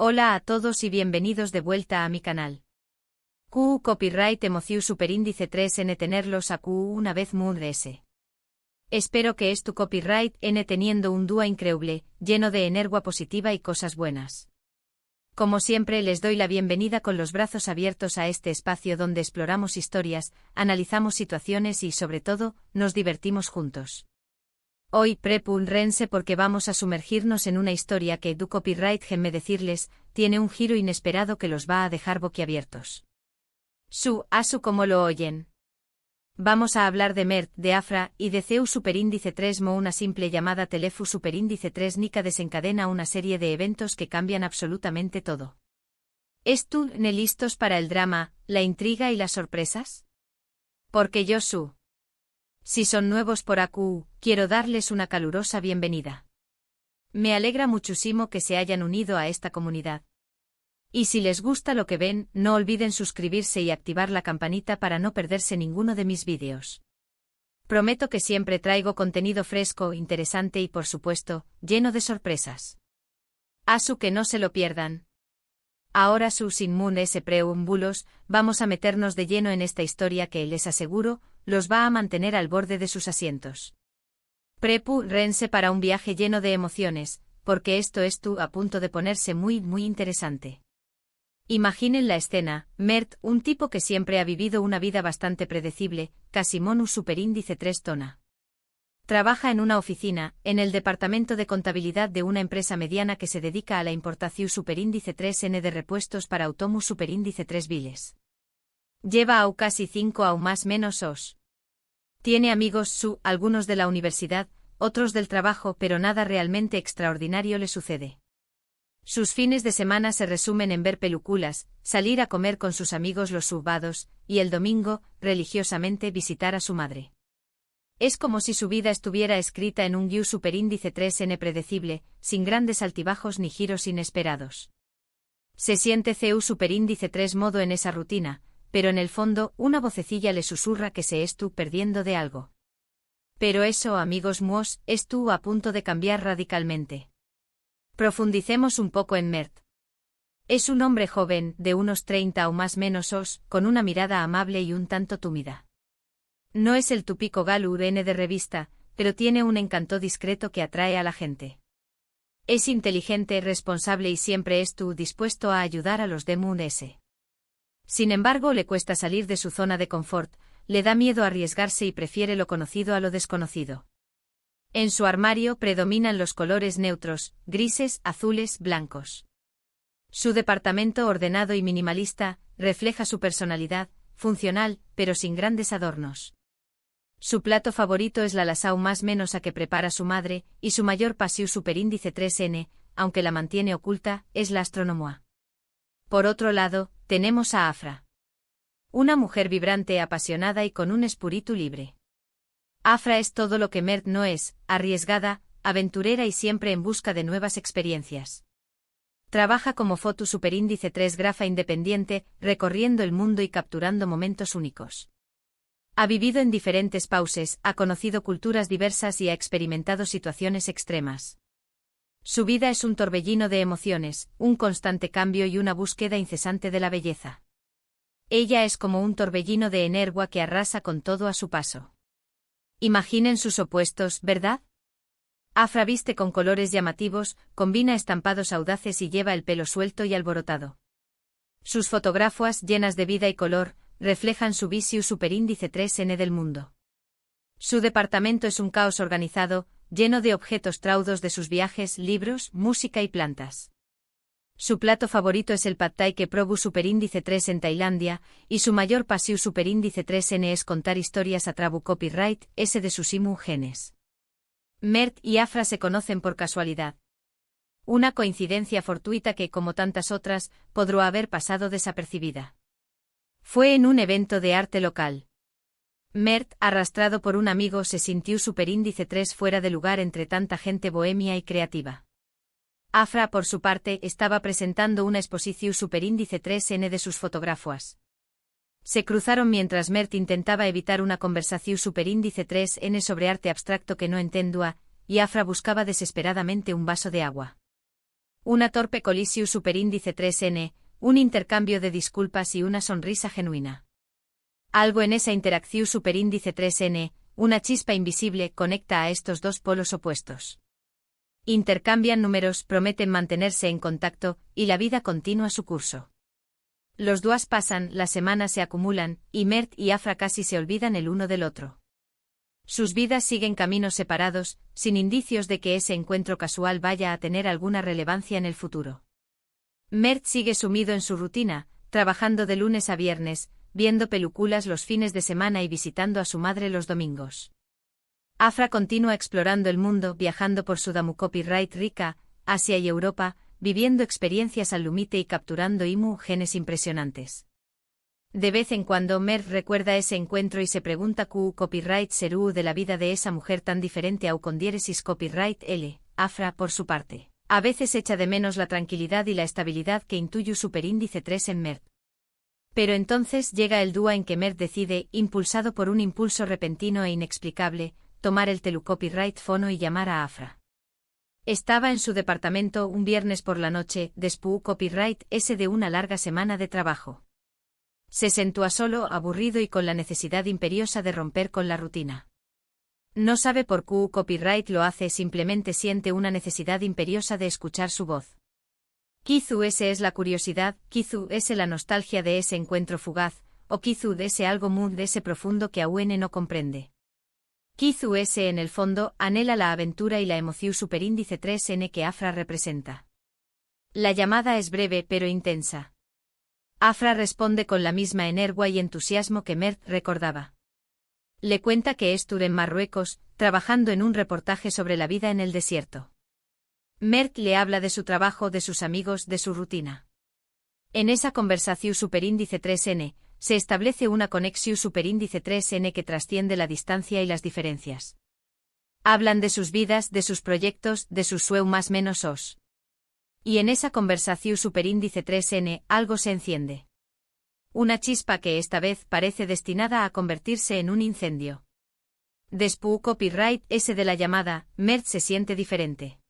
Hola a todos y bienvenidos de vuelta a mi canal. Q Copyright Emoción Superíndice 3N tenerlos a Q una vez Moon S. Espero que es tu copyright N teniendo un dúo increíble, lleno de energía positiva y cosas buenas. Como siempre les doy la bienvenida con los brazos abiertos a este espacio donde exploramos historias, analizamos situaciones y sobre todo, nos divertimos juntos. Hoy prepúrense porque vamos a sumergirnos en una historia que du copyright déjenme decirles, tiene un giro inesperado que los va a dejar boquiabiertos. Asu como lo oyen. Vamos a hablar de Mert, de Afra, y de Ceu superíndice 3 Mo. Una simple llamada Telefu superíndice 3 Nika desencadena una serie de eventos que cambian absolutamente todo. ¿Están listos para el drama, la intriga y las sorpresas? Porque yo Si son nuevos por AQ, quiero darles una calurosa bienvenida. Me alegra muchísimo que se hayan unido a esta comunidad. Y si les gusta lo que ven, no olviden suscribirse y activar la campanita para no perderse ninguno de mis vídeos. Prometo que siempre traigo contenido fresco, interesante y por supuesto, lleno de sorpresas. Asu que no se lo pierdan. Ahora sin Moon S preámbulos, vamos a meternos de lleno en esta historia que, les aseguro, los va a mantener al borde de sus asientos. Prepúrense para un viaje lleno de emociones, porque esto es a punto de ponerse muy interesante. Imaginen la escena, Mert, un tipo que siempre ha vivido una vida bastante predecible, casi Monus superíndice 3 tona. Trabaja en una oficina, en el departamento de contabilidad de una empresa mediana que se dedica a la importación superíndice 3N de repuestos para automus superíndice 3 viles. Lleva a casi 5 o más menos os. Tiene amigos algunos de la universidad, otros del trabajo, pero nada realmente extraordinario le sucede. Sus fines de semana se resumen en ver películas, salir a comer con sus amigos los subados, y el domingo, religiosamente visitar a su madre. Es como si su vida estuviera escrita en un guión superíndice 3N predecible, sin grandes altibajos ni giros inesperados. Se siente Ceu superíndice 3 modo en esa rutina, pero en el fondo, una vocecilla le susurra que se perdiendo de algo. Pero eso, amigos míos, a punto de cambiar radicalmente. Profundicemos un poco en Mert. Es un hombre joven, de unos 30 o más menos con una mirada amable y un tanto tímida. No es el típico galur N de revista, pero tiene un encanto discreto que atrae a la gente. Es inteligente, responsable y siempre dispuesto a ayudar a los de Moon S. Sin embargo, le cuesta salir de su zona de confort, le da miedo arriesgarse y prefiere lo conocido a lo desconocido. En su armario predominan los colores neutros, grises, azules, blancos. Su departamento ordenado y minimalista refleja su personalidad, funcional, pero sin grandes adornos. Su plato favorito es la lasau más menos a que prepara su madre, y su mayor pasión superíndice 3N, aunque la mantiene oculta, es la astronomía. Por otro lado, tenemos a Afra. Una mujer vibrante, apasionada y con un espíritu libre. Afra es todo lo que Mert no es, arriesgada, aventurera y siempre en busca de nuevas experiencias. Trabaja como foto superíndice 3 grafa independiente, recorriendo el mundo y capturando momentos únicos. Ha vivido en diferentes países, ha conocido culturas diversas y ha experimentado situaciones extremas. Su vida es un torbellino de emociones, un constante cambio y una búsqueda incesante de la belleza. Ella es como un torbellino de energía que arrasa con todo a su paso. Imaginen sus opuestos, ¿verdad? Afra viste con colores llamativos, combina estampados audaces y lleva el pelo suelto y alborotado. Sus fotografías, llenas de vida y color, reflejan su visión superíndice 3N del mundo. Su departamento es un caos organizado, lleno de objetos traudos de sus viajes, libros, música y plantas. Su plato favorito es el pad thai que probó superíndice 3 en Tailandia, y su mayor pasión superíndice 3N es contar historias a trabu copyright S de sus genes. Mert y Afra se conocen por casualidad. Una coincidencia fortuita que, como tantas otras, podrá haber pasado desapercibida. Fue en un evento de arte local. Mert, arrastrado por un amigo, se sintió superíndice 3 fuera de lugar entre tanta gente bohemia y creativa. Afra, por su parte, estaba presentando una exposición superíndice 3N de sus fotografías. Se cruzaron mientras Mert intentaba evitar una conversación superíndice 3N sobre arte abstracto que no entendía, y Afra buscaba desesperadamente un vaso de agua. Una torpe colisión superíndice 3n, un intercambio de disculpas y una sonrisa genuina. Algo en esa interacción superíndice 3n, una chispa invisible, conecta a estos dos polos opuestos. Intercambian números, prometen mantenerse en contacto, y la vida continúa su curso. Los días pasan, las semanas se acumulan, y Mert y Afra casi se olvidan el uno del otro. Sus vidas siguen caminos separados, sin indicios de que ese encuentro casual vaya a tener alguna relevancia en el futuro. Mert sigue sumido en su rutina, trabajando de lunes a viernes, viendo películas los fines de semana y visitando a su madre los domingos. Afra continúa explorando el mundo, viajando por Sudamu Copyright Rica, Asia y Europa, viviendo experiencias al límite y capturando imágenes impresionantes. De vez en cuando Mert recuerda ese encuentro y se pregunta qué copyright será de la vida de esa mujer tan diferente a Ucondiéresis Copyright L. Afra, por su parte, a veces echa de menos la tranquilidad y la estabilidad que intuye superíndice 3 en Mert. Pero entonces llega el día en que Mert decide, impulsado por un impulso repentino e inexplicable, tomar el telecopyright fono y llamar a Afra. Estaba en su departamento un viernes por la noche, después copyright ese de una larga semana de trabajo. Se sentó a solo, aburrido y con la necesidad imperiosa de romper con la rutina. No sabe por qué copyright lo hace, simplemente siente una necesidad imperiosa de escuchar su voz. Quizú ese es la curiosidad, quizú ese la nostalgia de ese encuentro fugaz, o quizú de ese algo muy de ese profundo que aún no comprende. Quizú ese en el fondo anhela la aventura y la emoción superíndice 3n que Afra representa. La llamada es breve pero intensa. Afra responde con la misma energía y entusiasmo que Mert recordaba. Le cuenta que estuvo en Marruecos, trabajando en un reportaje sobre la vida en el desierto. Mert le habla de su trabajo, de sus amigos, de su rutina. En esa conversación superíndice 3n, se establece una conexión superíndice 3n que trasciende la distancia y las diferencias. Hablan de sus vidas, de sus proyectos, de sus sueños más menos os. Y en esa conversación superíndice 3n, algo se enciende. Una chispa que esta vez parece destinada a convertirse en un incendio. Después copyright ese de la llamada, Mert se siente diferente.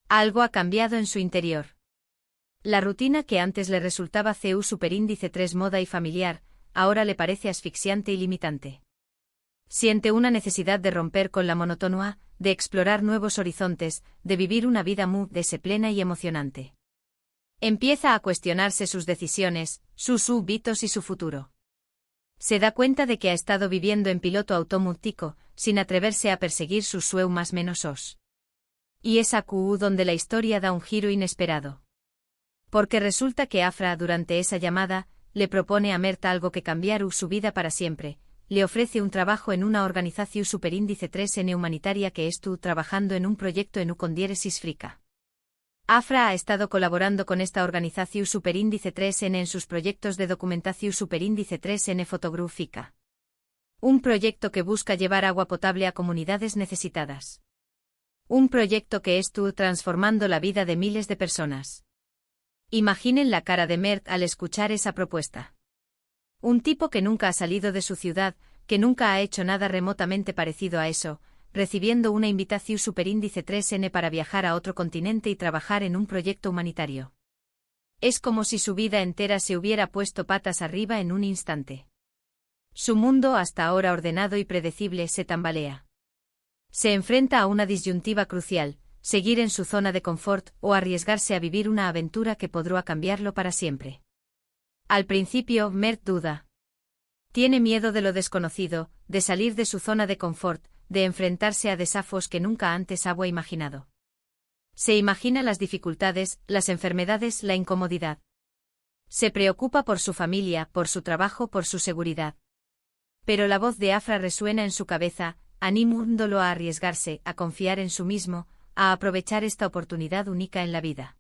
Algo ha cambiado en su interior. La rutina que antes le resultaba CU superíndice 3 moda y familiar, ahora le parece asfixiante y limitante. Siente una necesidad de romper con la monotonía, de explorar nuevos horizontes, de vivir una vida plena y emocionante. Empieza a cuestionarse sus decisiones, sus hábitos y su futuro. Se da cuenta de que ha estado viviendo en piloto automático, sin atreverse a perseguir sus sueños más menos os. Y es aquí donde la historia da un giro inesperado. Porque resulta que Afra, durante esa llamada, le propone a Mert algo que cambiará su vida para siempre, le ofrece un trabajo en una organización superíndice 3n humanitaria que estuvo trabajando en un proyecto en Ucondiéresis Frica. Afra ha estado colaborando con esta organización superíndice 3n en sus proyectos de documentación superíndice 3n fotográfica. Un proyecto que busca llevar agua potable a comunidades necesitadas. Un proyecto que estuvo transformando la vida de miles de personas. Imaginen la cara de Mert al escuchar esa propuesta. Un tipo que nunca ha salido de su ciudad, que nunca ha hecho nada remotamente parecido a eso, recibiendo una invitación superíndice 3n para viajar a otro continente y trabajar en un proyecto humanitario. Es como si su vida entera se hubiera puesto patas arriba en un instante. Su mundo, hasta ahora ordenado y predecible, se tambalea. Se enfrenta a una disyuntiva crucial: seguir en su zona de confort o arriesgarse a vivir una aventura que podrá cambiarlo para siempre. Al principio, Mert duda. Tiene miedo de lo desconocido, de salir de su zona de confort, de enfrentarse a desafíos que nunca antes había imaginado. Se imagina las dificultades, las enfermedades, la incomodidad. Se preocupa por su familia, por su trabajo, por su seguridad. Pero la voz de Afra resuena en su cabeza, animándolo a arriesgarse, a confiar en sí mismo, a aprovechar esta oportunidad única en la vida.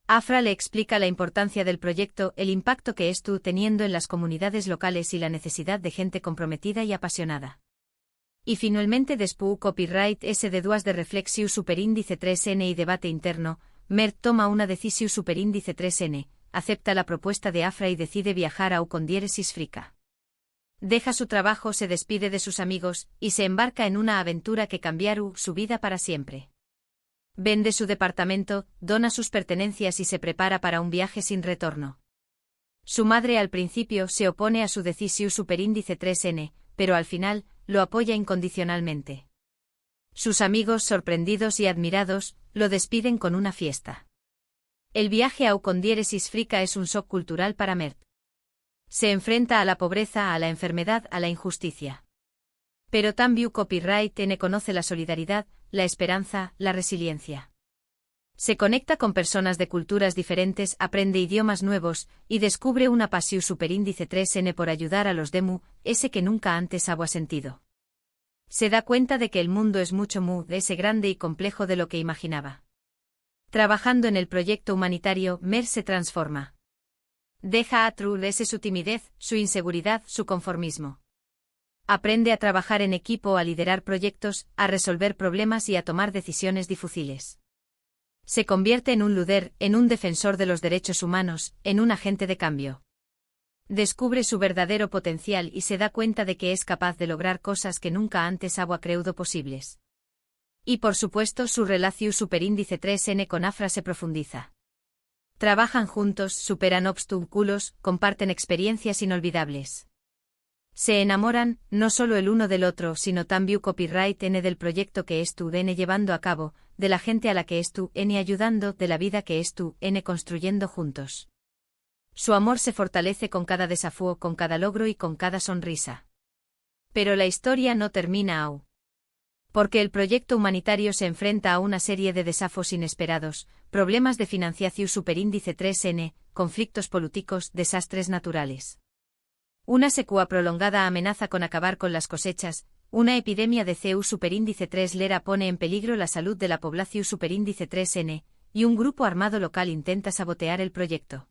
Afra le explica la importancia del proyecto, el impacto que estuvo teniendo en las comunidades locales y la necesidad de gente comprometida y apasionada. Y finalmente, después copyright ese de duas de reflexión superíndice 3n y debate interno, Mert toma una decisión superíndice 3n, acepta la propuesta de Afra y decide viajar a Ucondiéresis Frica. Deja su trabajo, se despide de sus amigos, y se embarca en una aventura que cambiará su vida para siempre. Vende su departamento, dona sus pertenencias y se prepara para un viaje sin retorno. Su madre al principio se opone a su decisión superíndice 3N, pero al final, lo apoya incondicionalmente. Sus amigos, sorprendidos y admirados, lo despiden con una fiesta. El viaje a Ucondiéresis Frica es un shock cultural para Mert. Se enfrenta a la pobreza, a la enfermedad, a la injusticia. Pero También Copyright N conoce la solidaridad, la esperanza, la resiliencia. Se conecta con personas de culturas diferentes, aprende idiomas nuevos, y descubre una pasión superíndice 3N por ayudar a los demu, ese que nunca antes había sentido. Se da cuenta de que el mundo es mucho ese grande y complejo de lo que imaginaba. Trabajando en el proyecto humanitario, Mer se transforma. Deja atrás su timidez, su inseguridad, su conformismo. Aprende a trabajar en equipo, a liderar proyectos, a resolver problemas y a tomar decisiones difíciles. Se convierte en un líder, en un defensor de los derechos humanos, en un agente de cambio. Descubre su verdadero potencial y se da cuenta de que es capaz de lograr cosas que nunca antes había creído posibles. Y por supuesto su relación superíndice 3N con Afra se profundiza. Trabajan juntos, superan obstáculos, comparten experiencias inolvidables. Se enamoran, no solo el uno del otro, sino también Copyright N del proyecto que es tu N llevando a cabo, de la gente a la que es tu N ayudando, de la vida que es tu N construyendo juntos. Su amor se fortalece con cada desafío, con cada logro y con cada sonrisa. Pero la historia no termina aún. Porque el proyecto humanitario se enfrenta a una serie de desafíos inesperados, problemas de financiación superíndice 3N, conflictos políticos, desastres naturales. Una sequía prolongada amenaza con acabar con las cosechas, una epidemia de CU superíndice 3 lera pone en peligro la salud de la población superíndice 3N, y un grupo armado local intenta sabotear el proyecto.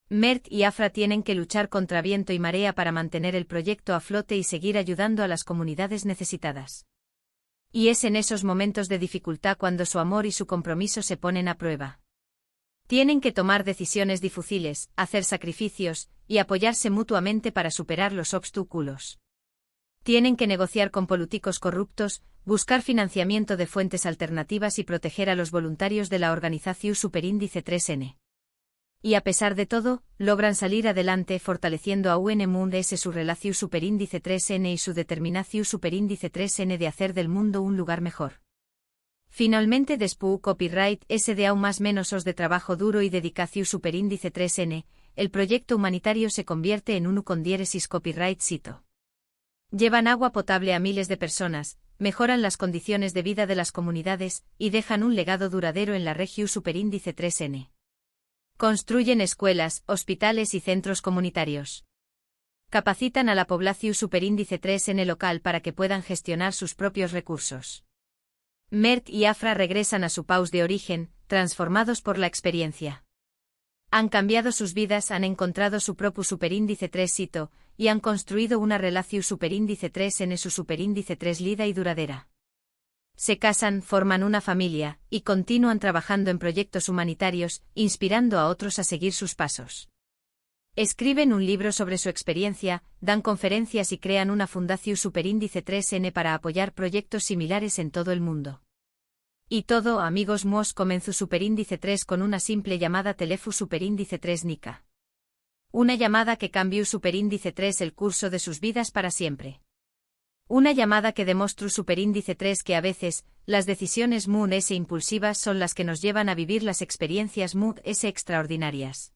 Mert y Afra tienen que luchar contra viento y marea para mantener el proyecto a flote y seguir ayudando a las comunidades necesitadas. Y es en esos momentos de dificultad cuando su amor y su compromiso se ponen a prueba. Tienen que tomar decisiones difíciles, hacer sacrificios, y apoyarse mutuamente para superar los obstáculos. Tienen que negociar con políticos corruptos, buscar financiamiento de fuentes alternativas y proteger a los voluntarios de la organización superíndice 3N. Y a pesar de todo, logran salir adelante fortaleciendo a UNMUND-S su relación superíndice 3N y su determinación superíndice 3N de hacer del mundo un lugar mejor. Finalmente después Copyright S de aún más menos os de trabajo duro y dedicación superíndice 3N, el proyecto humanitario se convierte en un Ucondiéresis Copyright Sito. Llevan agua potable a miles de personas, mejoran las condiciones de vida de las comunidades y dejan un legado duradero en la región superíndice 3N. Construyen escuelas, hospitales y centros comunitarios. Capacitan a la población superíndice 3N local para que puedan gestionar sus propios recursos. Mert y Afra regresan a su país de origen, transformados por la experiencia. Han cambiado sus vidas, han encontrado su propio superíndice 3 sito, y han construido una relación superíndice 3N su superíndice 3 lida y duradera. Se casan, forman una familia, y continúan trabajando en proyectos humanitarios, inspirando a otros a seguir sus pasos. Escriben un libro sobre su experiencia, dan conferencias y crean una fundación superíndice 3N para apoyar proyectos similares en todo el mundo. Y todo, amigos míos, comenzó superíndice 3 con una simple llamada teléfono superíndice 3 Nica. Una llamada que cambió superíndice 3 el curso de sus vidas para siempre. Una llamada que demostró superíndice 3 que a veces, las decisiones MUN-S impulsivas son las que nos llevan a vivir las experiencias MUN-S extraordinarias.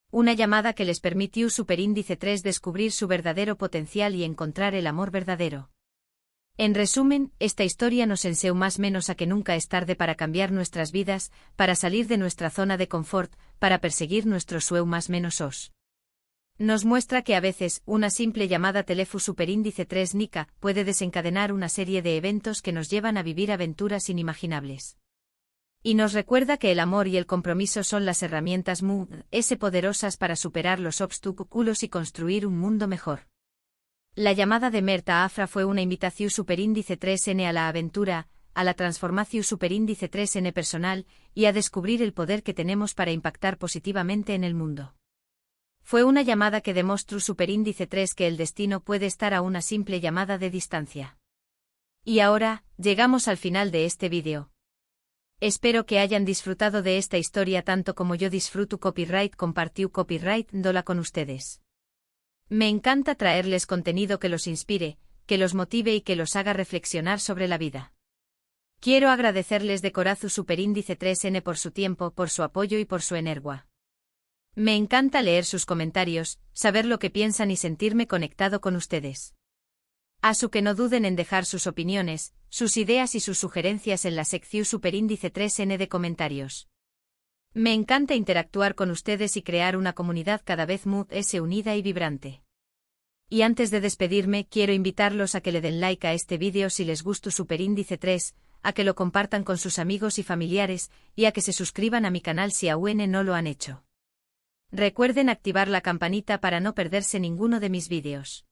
Una llamada que les permitió superíndice 3 descubrir su verdadero potencial y encontrar el amor verdadero. En resumen, esta historia nos enseña más menos a que nunca es tarde para cambiar nuestras vidas, para salir de nuestra zona de confort, para perseguir nuestro sueño más menos os. Nos muestra que a veces, una simple llamada teléfono superíndice 3 Nica puede desencadenar una serie de eventos que nos llevan a vivir aventuras inimaginables. Y nos recuerda que el amor y el compromiso son las herramientas MUN-S poderosas para superar los obstáculos y construir un mundo mejor. La llamada de Mert a Afra fue una invitación superíndice 3N a la aventura, a la transformación superíndice 3N personal, y a descubrir el poder que tenemos para impactar positivamente en el mundo. Fue una llamada que demostró superíndice 3 que el destino puede estar a una simple llamada de distancia. Y ahora, llegamos al final de este vídeo. Espero que hayan disfrutado de esta historia tanto como yo disfruto copyright compartiu copyright dola con ustedes. Me encanta traerles contenido que los inspire, que los motive y que los haga reflexionar sobre la vida. Quiero agradecerles de corazón Superíndice 3N por su tiempo, por su apoyo y por su energua. Me encanta leer sus comentarios, saber lo que piensan y sentirme conectado con ustedes. Asu que no duden en dejar sus opiniones, sus ideas y sus sugerencias en la sección Superíndice 3N de comentarios. Me encanta interactuar con ustedes y crear una comunidad cada vez más unida y vibrante. Y antes de despedirme, quiero invitarlos a que le den like a este vídeo si les gustó Superíndice 3, a que lo compartan con sus amigos y familiares, y a que se suscriban a mi canal si aún no lo han hecho. Recuerden activar la campanita para no perderse ninguno de mis vídeos.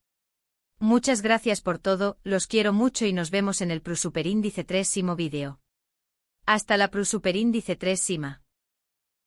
Muchas gracias por todo, los quiero mucho y nos vemos en el Superíndice 3 vídeo. Hasta la Superíndice 3.